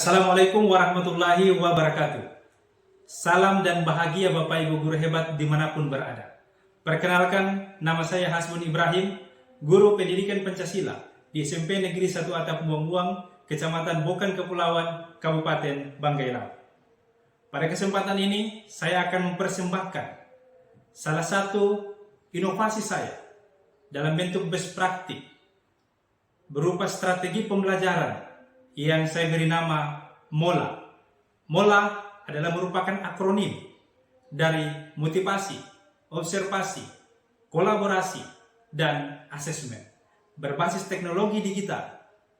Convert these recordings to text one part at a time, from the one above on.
Assalamualaikum warahmatullahi wabarakatuh. Salam dan bahagia Bapak Ibu guru hebat dimanapun berada. Perkenalkan, nama saya Hasbun Ibrahim, guru pendidikan Pancasila di SMP Negeri 1 Atap Buang-Buang, Kecamatan Bokan Kepulauan, Kabupaten Banggai-Laut. Pada kesempatan ini, saya akan mempersembahkan salah satu inovasi saya dalam bentuk best praktik berupa strategi pembelajaran yang saya beri nama MOLA. MOLA adalah merupakan akronim dari motivasi, observasi, kolaborasi, dan asesmen berbasis teknologi digital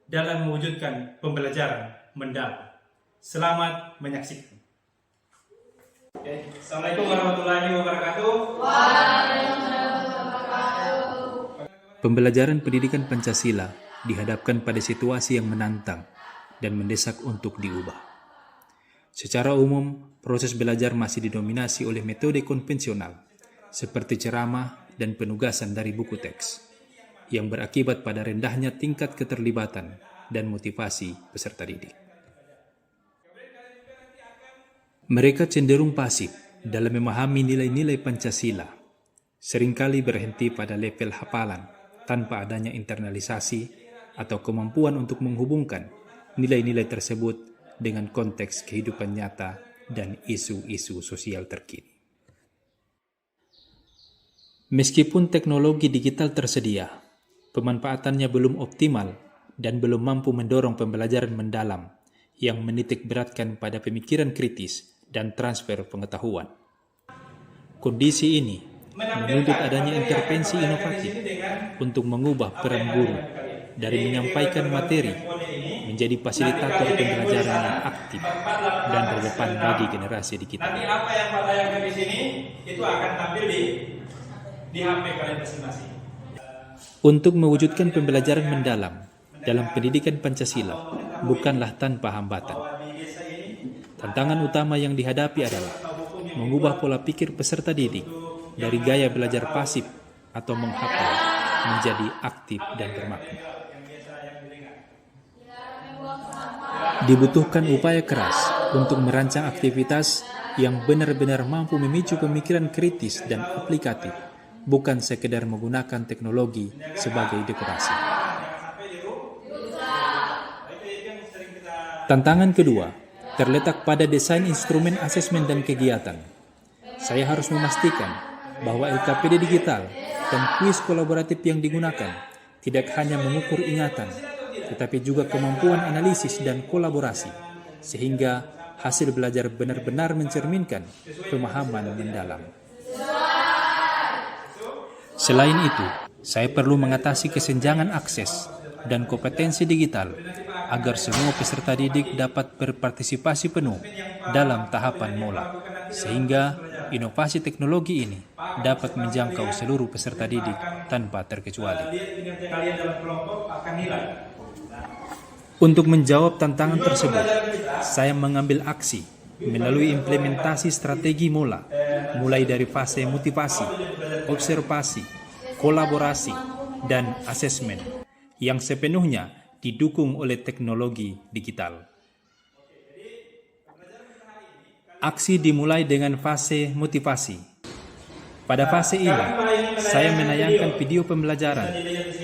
dalam mewujudkan pembelajaran mendalam. Selamat menyaksikan. Assalamualaikum warahmatullahi wabarakatuh. Pembelajaran pendidikan Pancasila dihadapkan pada situasi yang menantang dan mendesak untuk diubah. Secara umum, proses belajar masih didominasi oleh metode konvensional, seperti ceramah dan penugasan dari buku teks, yang berakibat pada rendahnya tingkat keterlibatan dan motivasi peserta didik. Mereka cenderung pasif dalam memahami nilai-nilai Pancasila, seringkali berhenti pada level hafalan tanpa adanya internalisasi atau kemampuan untuk menghubungkan nilai-nilai tersebut dengan konteks kehidupan nyata dan isu-isu sosial terkini. Meskipun teknologi digital tersedia, pemanfaatannya belum optimal dan belum mampu mendorong pembelajaran mendalam yang menitik beratkan pada pemikiran kritis dan transfer pengetahuan. Kondisi ini menuntut adanya intervensi inovatif untuk mengubah peran guru dari menyampaikan materi menjadi fasilitator pembelajaran yang aktif dan relevan bagi generasi digital. Nanti apa yang Pak tayangkan di sini itu akan tampil di HP kalian masing-masing. Untuk mewujudkan pembelajaran mendalam dalam pendidikan Pancasila bukanlah tanpa hambatan. Tantangan utama yang dihadapi adalah mengubah pola pikir peserta didik dari gaya belajar pasif atau menghafal menjadi aktif dan bermakna. Dibutuhkan upaya keras untuk merancang aktivitas yang benar-benar mampu memicu pemikiran kritis dan aplikatif, bukan sekedar menggunakan teknologi sebagai dekorasi. Tantangan kedua terletak pada desain instrumen asesmen dan kegiatan. Saya harus memastikan bahwa LKPD digital dan kuis kolaboratif yang digunakan tidak hanya mengukur ingatan, tetapi juga kemampuan analisis dan kolaborasi, sehingga hasil belajar benar-benar mencerminkan pemahaman mendalam. Selain itu, saya perlu mengatasi kesenjangan akses dan kompetensi digital agar semua peserta didik dapat berpartisipasi penuh dalam tahapan MOLA, sehingga inovasi teknologi ini dapat menjangkau seluruh peserta didik tanpa terkecuali. Untuk menjawab tantangan tersebut, saya mengambil aksi melalui implementasi strategi MOLA, mulai dari fase motivasi, observasi, kolaborasi, dan asesmen yang sepenuhnya didukung oleh teknologi digital. Aksi dimulai dengan fase motivasi. Pada fase ini, saya menayangkan video pembelajaran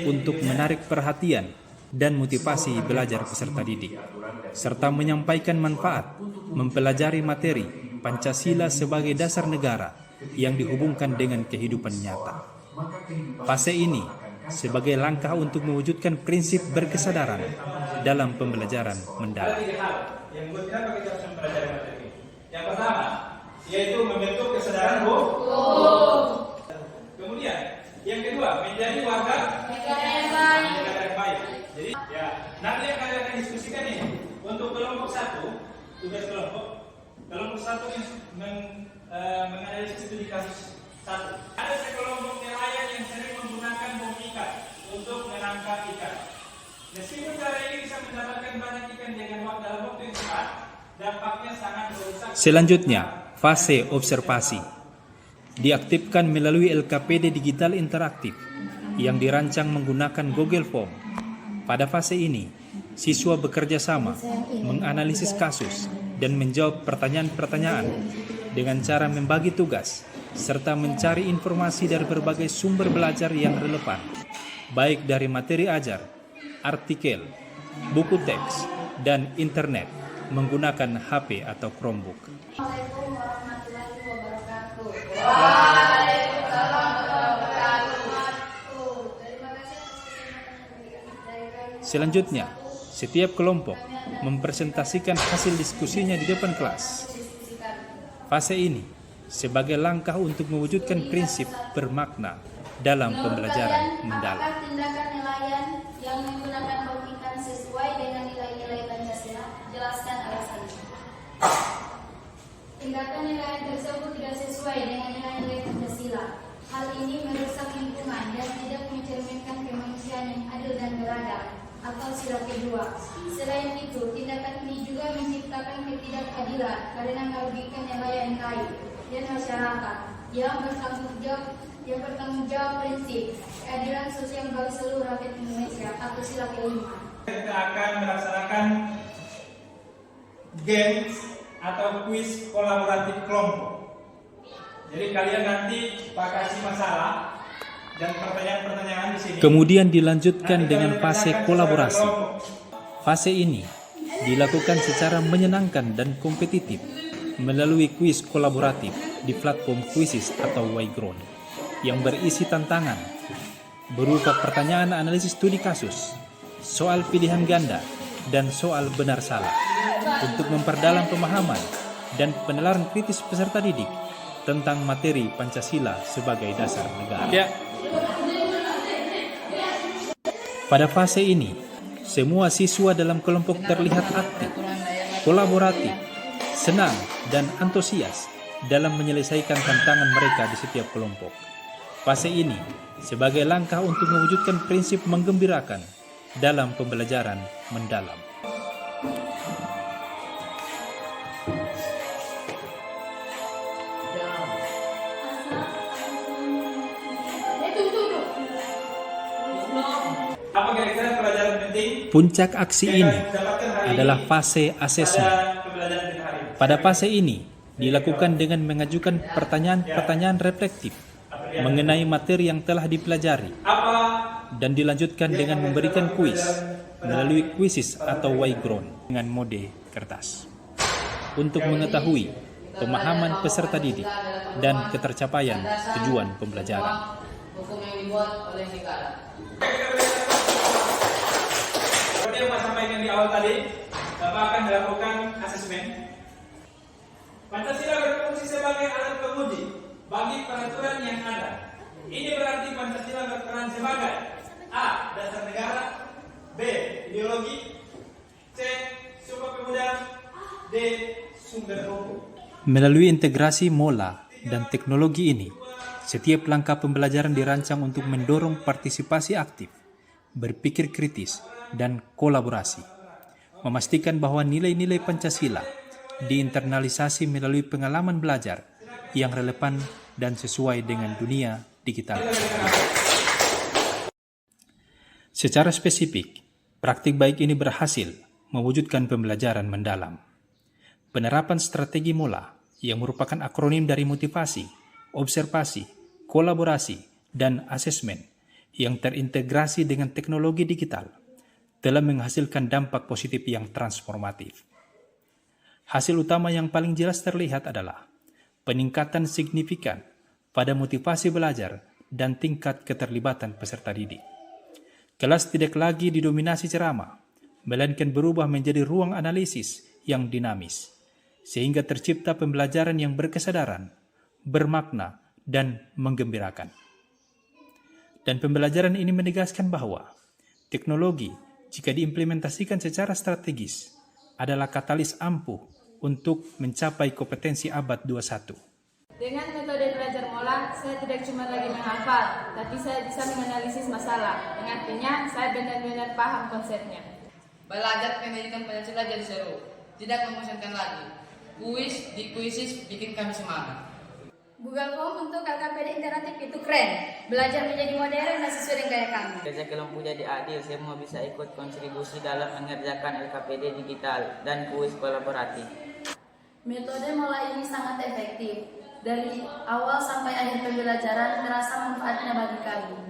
untuk menarik perhatian dan motivasi belajar peserta didik, serta menyampaikan manfaat mempelajari materi Pancasila sebagai dasar negara yang dihubungkan dengan kehidupan nyata. Fase ini sebagai langkah untuk mewujudkan prinsip berkesadaran dalam pembelajaran mendalam. Yang pertama, yaitu membentuk kesadaran hukum. Kemudian, yang kedua, menjadi warga negara yang baik. Jadi, nanti yang kalian akan diskusikan ini untuk kelompok satu, tugas kelompok satu menganalisis studi kasus satu. Ada sekelompok nelayan yang sering menggunakan bom ikan untuk menangkap ikan. Meskipun cara ini bisa mendapatkan banyak ikan dalam waktu yang cepat, dampaknya sangat merusak. Selanjutnya, fase observasi. Diaktifkan melalui LKPD digital interaktif yang dirancang menggunakan Google Form. Pada fase ini, siswa bekerja sama, menganalisis kasus, dan menjawab pertanyaan-pertanyaan dengan cara membagi tugas, serta mencari informasi dari berbagai sumber belajar yang relevan, baik dari materi ajar, artikel, buku teks, dan internet menggunakan HP atau Chromebook. Assalamualaikum warahmatullahi wabarakatuh. Selanjutnya, setiap kelompok mempresentasikan hasil diskusinya di depan kelas. Fase ini sebagai langkah untuk mewujudkan prinsip bermakna dalam pembelajaran mendalam. Apakah tindakan nelayan yang menggunakan logika sesuai dengan nilai-nilai Pancasila? Jelaskan alasannya. Tindakan nelayan tersebut tidak sesuai dengan nilai-nilai Pancasila. Hal ini merusak lingkungan dan tidak mencerminkan kemanusiaan yang adil dan beradab, atau sila kedua. Selain itu, tindakan ini juga menciptakan ketidakadilan karena merugikan nelayan kayu dan masyarakat yang bertanggung jawab prinsip keadilan sosial bagi seluruh rakyat Indonesia, atau sila kelima. Kita akan melaksanakan games atau kuis kolaboratif kelompok. Jadi kalian nanti kasih masalah dan pertanyaan-pertanyaan di sini. Kemudian dilanjutkan dengan fase kolaborasi. Fase ini dilakukan secara menyenangkan dan kompetitif melalui kuis kolaboratif di platform Quizizz atau Yground yang berisi tantangan berupa pertanyaan analisis studi kasus, soal pilihan ganda, dan soal benar salah untuk memperdalam pemahaman dan penalaran kritis peserta didik tentang materi Pancasila sebagai dasar negara. Pada fase ini, semua siswa dalam kelompok terlihat aktif, kolaboratif, senang, dan antusias dalam menyelesaikan tantangan mereka di setiap kelompok. Fase ini sebagai langkah untuk mewujudkan prinsip menggembirakan dalam pembelajaran mendalam. Apa kira-kira pelajaran penting? Puncak aksi ini adalah fase asesmen. Pembelajaran kita hari ini. Pada fase ini dilakukan dengan mengajukan pertanyaan-pertanyaan reflektif mengenai materi yang telah dipelajari Apa dan dilanjutkan dengan memberikan kuis melalui Quizizz atau Yground dengan mode kertas untuk mengetahui pemahaman peserta didik dan ketercapaian tujuan pembelajaran. Hukum yang dibuat oleh negara. seperti yang Pak sampaikan di awal tadi, Bapak akan melakukan asesmen. Pancasila berfungsi sebagai alat penguji bagi peraturan yang ada. Ini berarti Pancasila berperan sebagai A. Dasar negara, B. Ideologi, C. Sumpah pemuda, D. Sumber hukum. Melalui integrasi mola dan teknologi ini, setiap langkah pembelajaran dirancang untuk mendorong partisipasi aktif, berpikir kritis, dan kolaborasi, memastikan bahwa nilai-nilai Pancasila diinternalisasi melalui pengalaman belajar yang relevan dan sesuai dengan dunia digital. Secara spesifik, praktik baik ini berhasil mewujudkan pembelajaran mendalam. Penerapan strategi mola yang merupakan akronim dari motivasi, observasi, kolaborasi, dan asesmen yang terintegrasi dengan teknologi digital telah menghasilkan dampak positif yang transformatif. Hasil utama yang paling jelas terlihat adalah peningkatan signifikan pada motivasi belajar dan tingkat keterlibatan peserta didik. Kelas tidak lagi didominasi ceramah, melainkan berubah menjadi ruang analisis yang dinamis, sehingga tercipta pembelajaran yang berkesadaran, bermakna, dan menggembirakan. Dan pembelajaran ini menegaskan bahwa teknologi, jika diimplementasikan secara strategis, adalah katalis ampuh untuk mencapai kompetensi abad 21. Dengan metode belajar mola, saya tidak cuma lagi menghafal, tapi saya bisa menganalisis masalah. Yang artinya, saya benar-benar paham konsepnya. Belajar pendidikan Pancasila jadi seru, tidak membosankan lagi. Kuis di Quizizz bikin kami semangat. Google Form untuk LKPD interaktif itu keren. Belajar menjadi modern dan sesuai dengan gaya kami. Kerja kelompok jadi adil, semua bisa ikut kontribusi dalam mengerjakan LKPD digital dan kuis kolaboratif. Metode Mola ini sangat efektif. Dari awal sampai akhir pembelajaran terasa manfaatnya bagi kami.